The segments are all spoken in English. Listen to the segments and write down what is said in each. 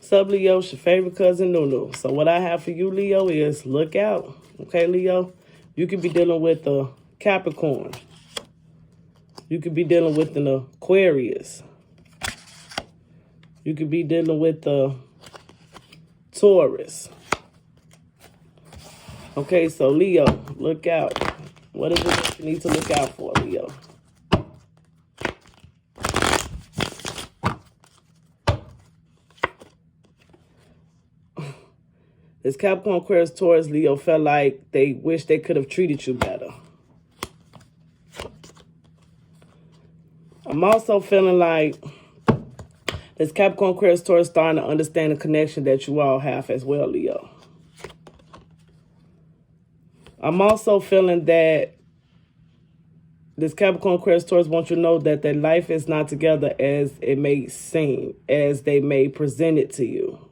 What's up, Leo? It's your favorite cousin, Nu-Nu. So what I have for you, Leo, is look out. Okay, Leo? You could be dealing with a Capricorn. You could be dealing with an Aquarius. You could be dealing with a Taurus. Okay, so Leo, look out. What is it that you need to look out for, Leo? This Capricorn, Aquarius, Taurus, Leo felt like they wish they could have treated you better. I'm also feeling like this Capricorn, Aquarius, Taurus starting to understand the connection that you all have as well, Leo. I'm also feeling that this Capricorn, Aquarius, Taurus wants you to know that their life is not together as it may seem, as they may present it to you.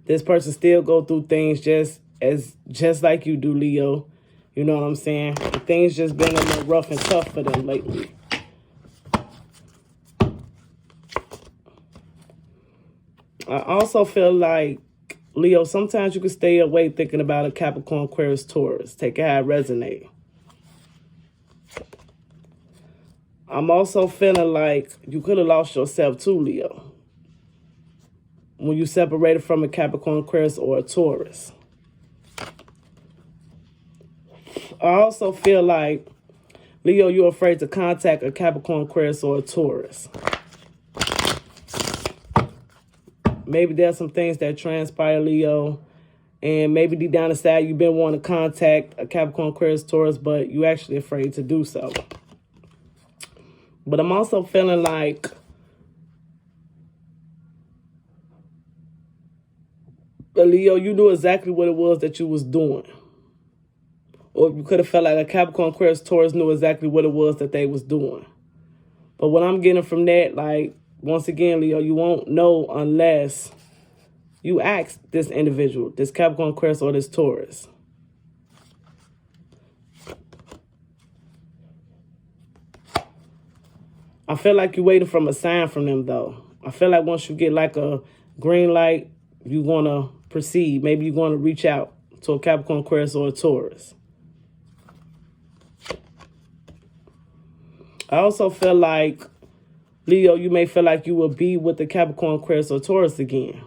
This person still go through things just like you do, Leo. You know what I'm saying? Things just been a little rough and tough for them lately. I also feel like, Leo, sometimes you can stay awake thinking about a Capricorn, Aquarius, Taurus. Take it how it resonates. I'm also feeling like you could have lost yourself too, Leo, when you separated from a Capricorn, Aquarius, or a Taurus. I also feel like, Leo, you're afraid to contact a Capricorn, Aquarius, or a Taurus. Maybe there's some things that transpire, Leo, and maybe deep down inside you've been wanting to contact a Capricorn, Aquarius, Taurus, but you're actually afraid to do so. But I'm also feeling like Leo, you knew exactly what it was that you was doing. Or you could have felt like a Capricorn, Aquarius, Taurus knew exactly what it was that they was doing. But what I'm getting from that, like, once again, Leo, you won't know unless you ask this individual, this Capricorn, Aquarius, or this Taurus. I feel like you're waiting for a sign from them, though. I feel like once you get like a green light, you're going to proceed. Maybe you're going to reach out to a Capricorn, Aquarius, or a Taurus. I also feel like, Leo, you may feel like you will be with the Capricorn, Aquarius, or Taurus again.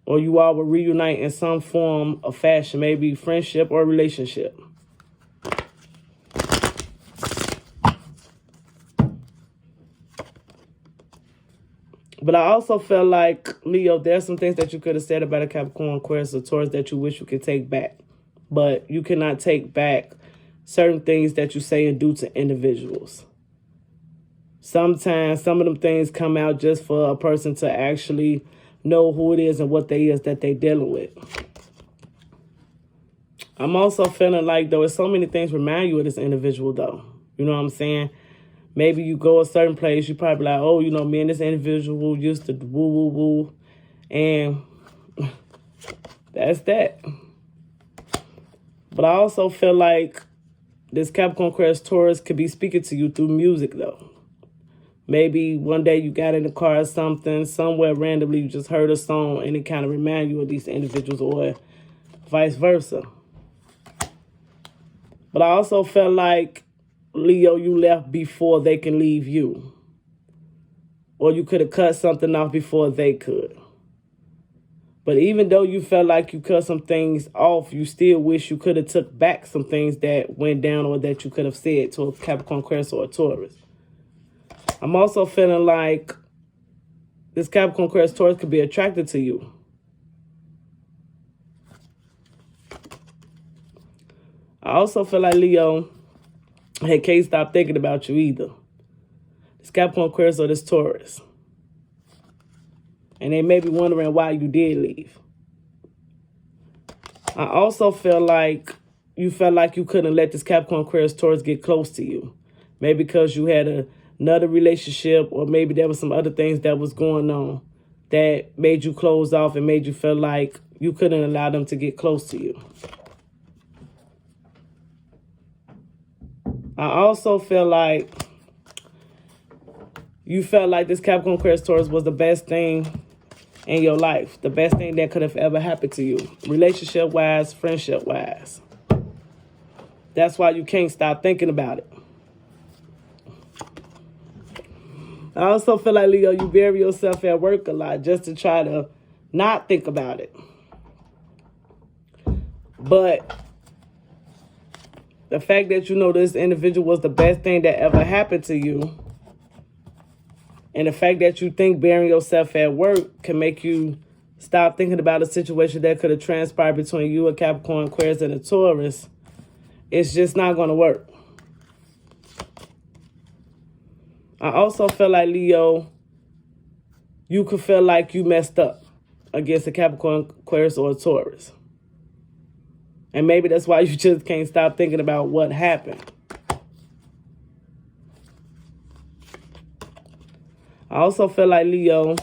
Or you all will reunite in some form of fashion, maybe friendship or relationship. But I also feel like, Leo, there's some things that you could have said about a Capricorn, Aquarius, or Taurus that you wish you could take back. But you cannot take back certain things that you say and do to individuals. Sometimes some of them things come out just for a person to actually know who it is and what they is that they're dealing with. I'm also feeling like, though, so many things remind you of this individual, though. You know what I'm saying? Maybe you go a certain place, you probably like, oh, you know, me and this individual used to woo, woo, woo. And that's that. But I also feel like this Capricorn, Aquarius, Taurus could be speaking to you through music, though. Maybe one day you got in the car or something, somewhere randomly you just heard a song and it kind of remind you of these individuals, or vice versa. But I also felt like, Leo, you left before they can leave you. Or you could have cut something off before they could. But even though you felt like you cut some things off, you still wish you could have took back some things that went down or that you could have said to a Capricorn, Aquarius, or a Taurus. I'm also feeling like this Capricorn, Aquarius, Taurus could be attracted to you. I also feel like, Leo, they can't stop thinking about you either. This Capricorn, Aquarius, or this Taurus. And they may be wondering why you did leave. I also feel like you felt like you couldn't let this Capricorn, Aquarius, Taurus get close to you. Maybe because you had another relationship, or maybe there was some other things that was going on that made you close off and made you feel like you couldn't allow them to get close to you. I also feel like you felt like this Capricorn, Aquarius, Taurus was the best thing in your life. The best thing that could have ever happened to you. Relationship-wise, friendship-wise. That's why you can't stop thinking about it. I also feel like, Leo, you bury yourself at work a lot just to try to not think about it. But the fact that you know this individual was the best thing that ever happened to you, and the fact that you think burying yourself at work can make you stop thinking about a situation that could have transpired between you, a Capricorn, Aquarius, and a Taurus, it's just not going to work. I also feel like, Leo, you could feel like you messed up against a Capricorn, Aquarius, or a Taurus. And maybe that's why you just can't stop thinking about what happened. I also feel like, Leo,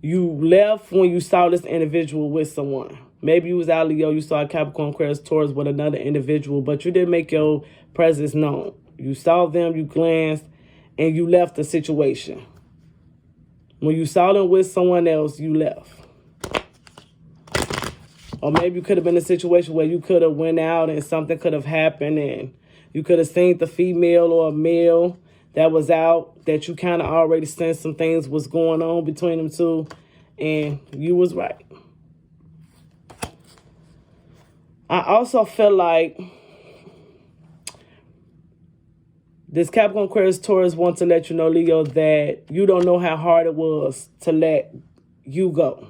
you left when you saw this individual with someone. Maybe you was out, Leo, you saw a Capricorn, Aquarius, Taurus with another individual, but you didn't make your presence known. You saw them, you glanced, and you left the situation. When you saw them with someone else, you left. Or maybe you could have been in a situation where you could have went out and something could have happened and you could have seen the female or a male that was out that you kind of already sensed some things was going on between them two, and you was right. I also feel like this Capricorn, Aquarius, Taurus wants to let you know, Leo, that you don't know how hard it was to let you go.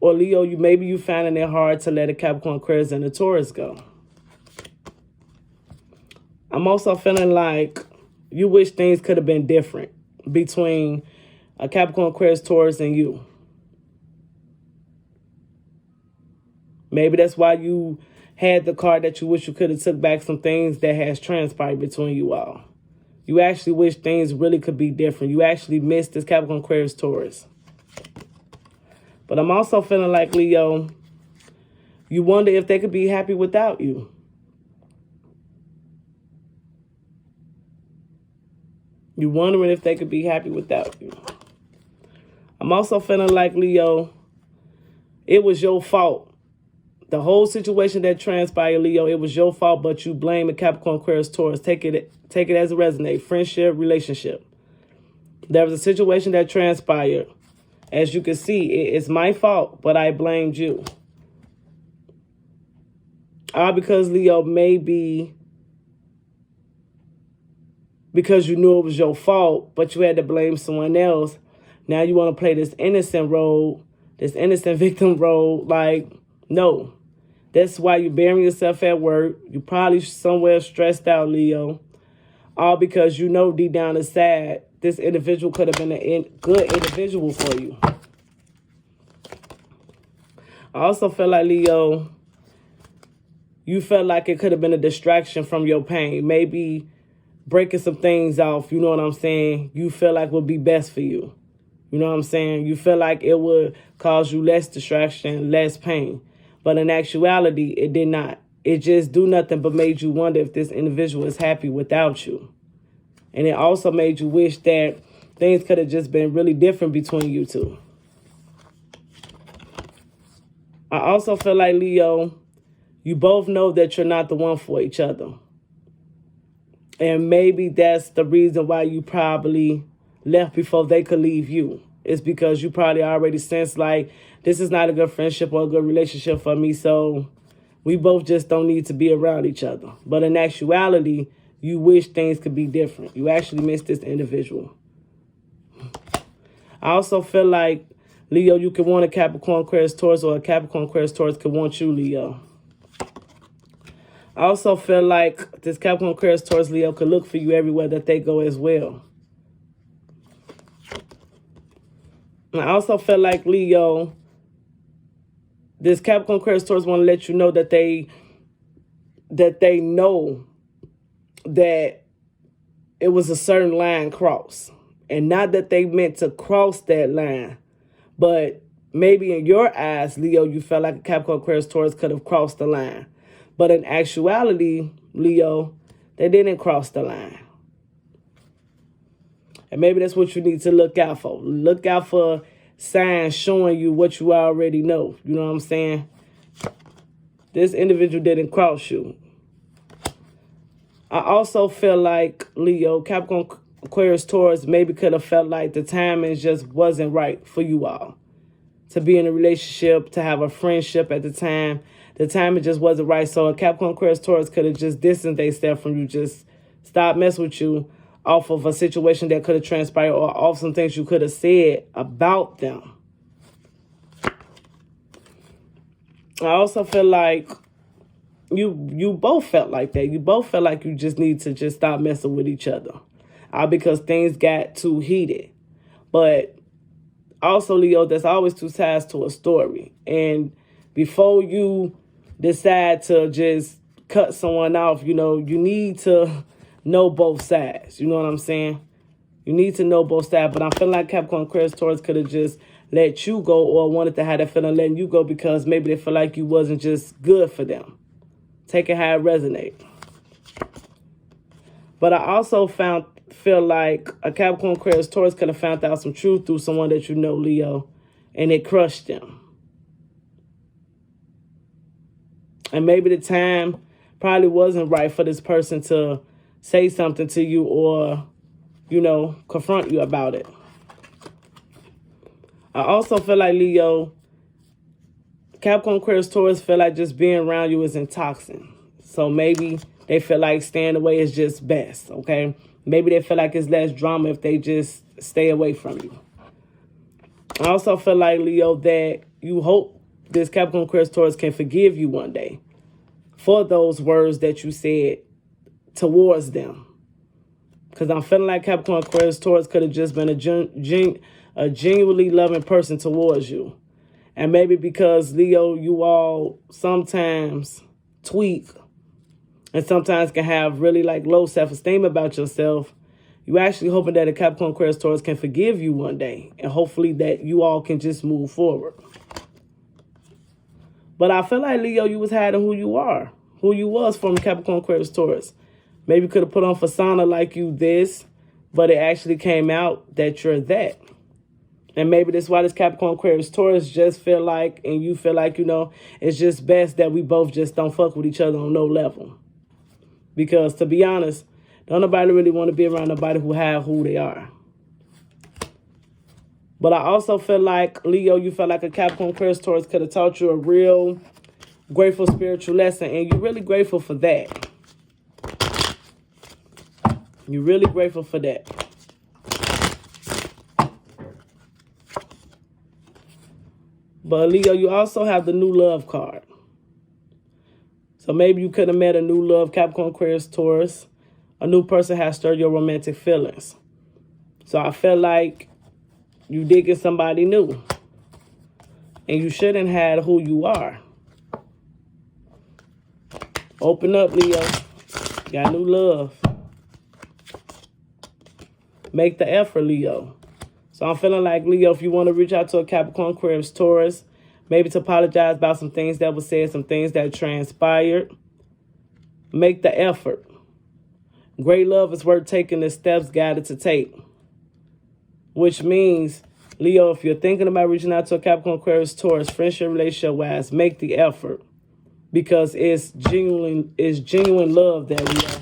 Or, Leo, maybe you finding it hard to let a Capricorn, Aquarius, and a Taurus go. I'm also feeling like you wish things could have been different between a Capricorn, Aquarius, Taurus, and you. Maybe that's why you had the card that you wish you could have took back some things that has transpired between you all. You actually wish things really could be different. You actually missed this Capricorn, Aquarius, Taurus. But I'm also feeling like, Leo, you wonder if they could be happy without you. You're wondering if they could be happy without you. I'm also feeling like, Leo, it was your fault. The whole situation that transpired, Leo, it was your fault, but you blame a Capricorn, Aquarius, Taurus. Take it as a resonate. Friendship, relationship. There was a situation that transpired. As you can see, it's my fault, but I blamed you. All because, Leo, maybe because you knew it was your fault, but you had to blame someone else. Now you want to play this innocent role, this innocent victim role. Like, no. That's why you're burying yourself at work. You're probably somewhere stressed out, Leo. All because you know deep down inside, this individual could have been a good individual for you. I also feel like, Leo, you felt like it could have been a distraction from your pain. Maybe breaking some things off, you know what I'm saying, you feel like would be best for you. You know what I'm saying? You feel like it would cause you less distraction, less pain. But in actuality, it did not. It just do nothing but made you wonder if this individual is happy without you. And it also made you wish that things could have just been really different between you two. I also feel like, Leo, you both know that you're not the one for each other. And maybe that's the reason why you probably left before they could leave you. It's because you probably already sensed like, this is not a good friendship or a good relationship for me, so we both just don't need to be around each other. But in actuality, you wish things could be different. You actually miss this individual. I also feel like, Leo, you could want a Capricorn, Aquarius, Taurus, or a Capricorn, Aquarius, Taurus could want you, Leo. I also feel like this Capricorn, Aquarius, Taurus, Leo could look for you everywhere that they go as well. And I also feel like, Leo, this Capricorn, Aquarius, Taurus want to let you know that they know that it was a certain line crossed. And not that they meant to cross that line, but maybe in your eyes, Leo, you felt like a Capricorn, Aquarius, Taurus could have crossed the line. But in actuality, Leo, they didn't cross the line. And maybe that's what you need to look out for. Look out for signs showing you what you already know. You know what I'm saying? This individual didn't cross you. I also feel like, Leo, Capricorn, Aquarius, Taurus maybe could have felt like the timing just wasn't right for you all. To be in a relationship, to have a friendship at the time. The timing just wasn't right. So a Capricorn, Aquarius, Taurus could have just distanced themselves from you, just stop messing with you off of a situation that could have transpired or off some things you could have said about them. I also feel like you both felt like that. You both felt like you just need to just stop messing with each other. Because things got too heated. But also, Leo, there's always two sides to a story. And before you decide to just cut someone off, you know, you need to know both sides. You know what I'm saying? You need to know both sides. But I feel like Capricorn, Aquarius, Taurus could have just let you go or wanted to have that feeling letting you go because maybe they feel like you wasn't just good for them. Take it how it resonates. But I also feel like a Capricorn, Aquarius, Taurus could have found out some truth through someone that you know, Leo, and it crushed them. And maybe the time probably wasn't right for this person to say something to you or, you know, confront you about it. I also feel like, Leo, Capricorn, Aquarius, Taurus feel like just being around you is intoxicating. So maybe they feel like staying away is just best, okay? Maybe they feel like it's less drama if they just stay away from you. I also feel like, Leo, that you hope this Capricorn, Aquarius, Taurus can forgive you one day for those words that you said towards them. Because I'm feeling like Capricorn, Aquarius, Taurus could have just been a genuinely loving person towards you. And maybe because, Leo, you all sometimes tweak and sometimes can have really like low self-esteem about yourself, you actually hoping that a Capricorn, Aquarius, Taurus can forgive you one day. And hopefully that you all can just move forward. But I feel like, Leo, you was hiding who you are. Who you was from Capricorn, Aquarius, Taurus. Maybe you could have put on persona like you this, but it actually came out that you're that. And maybe that's why this Capricorn, Aquarius, Taurus just feel like, and you feel like, you know, it's just best that we both just don't fuck with each other on no level. Because to be honest, don't nobody really want to be around nobody who have who they are. But I also feel like, Leo, you felt like a Capricorn, Aquarius, Taurus could have taught you a real grateful spiritual lesson. And you're really grateful for that. You're really grateful for that. But, Leo, you also have the new love card. So maybe you could have met a new love, Capricorn, Aquarius, Taurus. A new person has stirred your romantic feelings. So I feel like you digging somebody new. And you shouldn't have who you are. Open up, Leo. Got new love. Make the effort, Leo. So I'm feeling like, Leo, if you want to reach out to a Capricorn, Aquarius, Taurus, maybe to apologize about some things that were said, some things that transpired, make the effort. Great love is worth taking the steps guided to take. Which means, Leo, if you're thinking about reaching out to a Capricorn, Aquarius, Taurus, friendship, relationship-wise, make the effort. Because it's genuine love that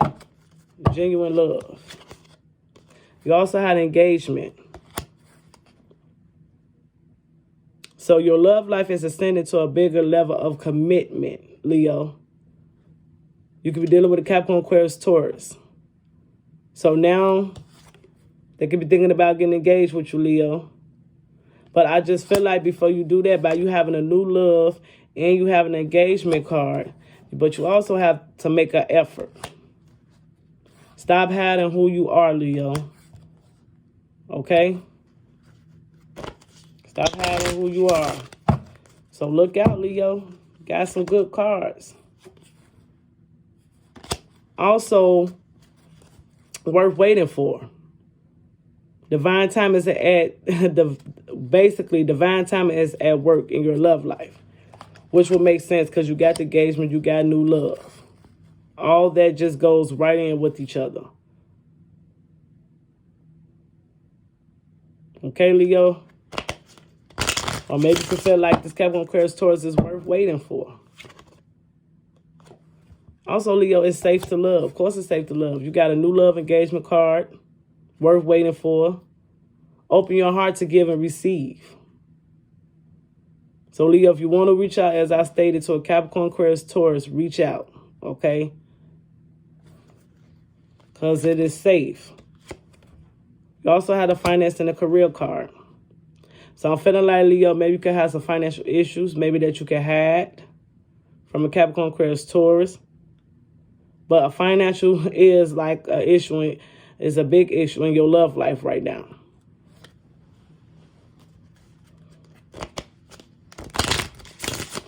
we are. Genuine love. You also had engagement. So your love life is ascending to a bigger level of commitment, Leo. You could be dealing with a Capricorn, Aquarius, Taurus. So now they could be thinking about getting engaged with you, Leo. But I just feel like before you do that, by you having a new love and you have an engagement card, but you also have to make an effort. Stop hiding who you are, Leo. Okay? Stop hiding who you are. So look out, Leo. Got some good cards. Also, worth waiting for. Divine time is basically divine time is at work in your love life, which would make sense because you got the engagement, you got new love. All that just goes right in with each other. Okay, Leo? Or maybe you can feel like this Capricorn, Aquarius, Taurus is worth waiting for. Also, Leo, it's safe to love. Of course it's safe to love. You got a new love engagement card, worth waiting for. Open your heart to give and receive. So, Leo, if you want to reach out, as I stated, to a Capricorn, Aquarius, Taurus, reach out, okay? Because it is safe. You also have the finance and the career card. So I'm feeling like, Leo, maybe you could have some financial issues, maybe that you can hide from a Capricorn, Aquarius, Taurus. But a financial is like an issue, is a big issue in your love life right now.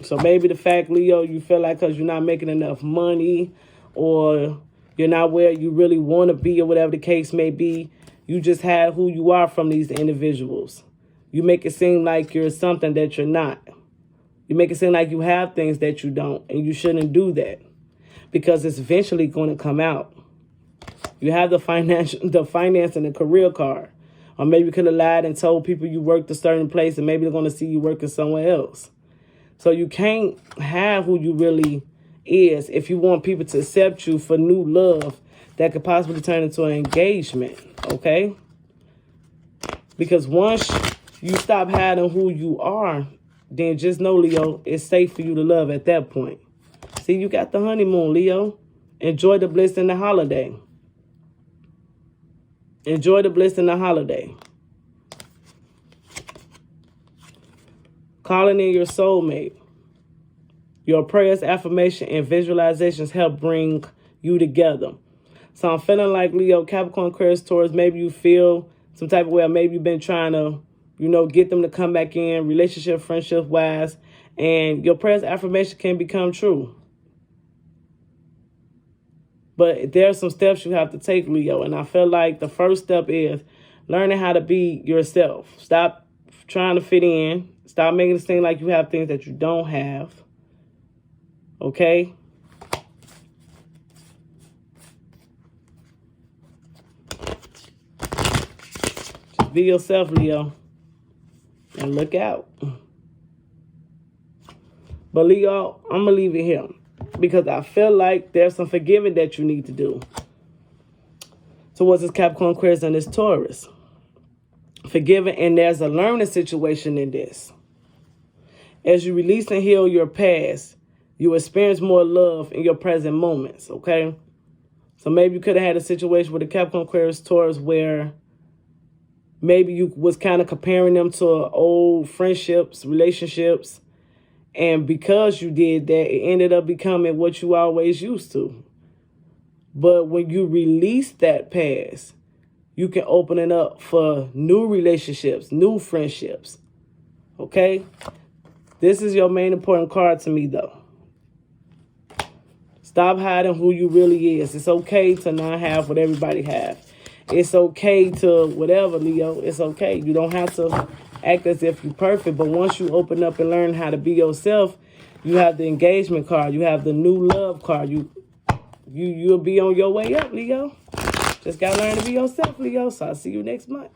So maybe the fact, Leo, you feel like because you're not making enough money or you're not where you really want to be or whatever the case may be, you just have who you are from these individuals. You make it seem like you're something that you're not. You make it seem like you have things that you don't, and you shouldn't do that because it's eventually going to come out. You have the finance and the career card. Or maybe you could have lied and told people you worked a certain place and maybe they're going to see you working somewhere else. So you can't have who you really is if you want people to accept you for new love that could possibly turn into an engagement, okay? Because once you stop hiding who you are, then just know, Leo, it's safe for you to love at that point. See, you got the honeymoon, Leo. Enjoy the bliss in the holiday. Enjoy the bliss in the holiday. Calling in your soulmate. Your prayers, affirmation, and visualizations help bring you together. So I'm feeling like, Leo, Capricorn, Aquarius, Taurus, maybe you feel some type of way, or maybe you've been trying to, get them to come back in, relationship, friendship-wise, and your prayers, affirmation can become true. But there are some steps you have to take, Leo, and I feel like the first step is learning how to be yourself. Stop trying to fit in. Stop making it seem like you have things that you don't have. Okay? Just be yourself, Leo. And look out. But Leo, I'm going to leave it here. Because I feel like there's some forgiving that you need to do towards this Capricorn, Aquarius, and this Taurus. Forgiving, and there's a learning situation in this. As you release and heal your past, you experience more love in your present moments, okay? So maybe you could have had a situation with a Capricorn, Aquarius, Taurus where maybe you was kind of comparing them to old friendships, relationships, and because you did that, it ended up becoming what you always used to. But when you release that past, you can open it up for new relationships, new friendships. Okay? This is your main important card to me, though. Stop hiding who you really is. It's okay to not have what everybody has. It's okay to whatever, Leo. It's okay. You don't have to act as if you're perfect. But once you open up and learn how to be yourself, you have the engagement card. You have the new love card. You'll be on your way up, Leo. Just got to learn to be yourself, Leo. So I'll see you next month.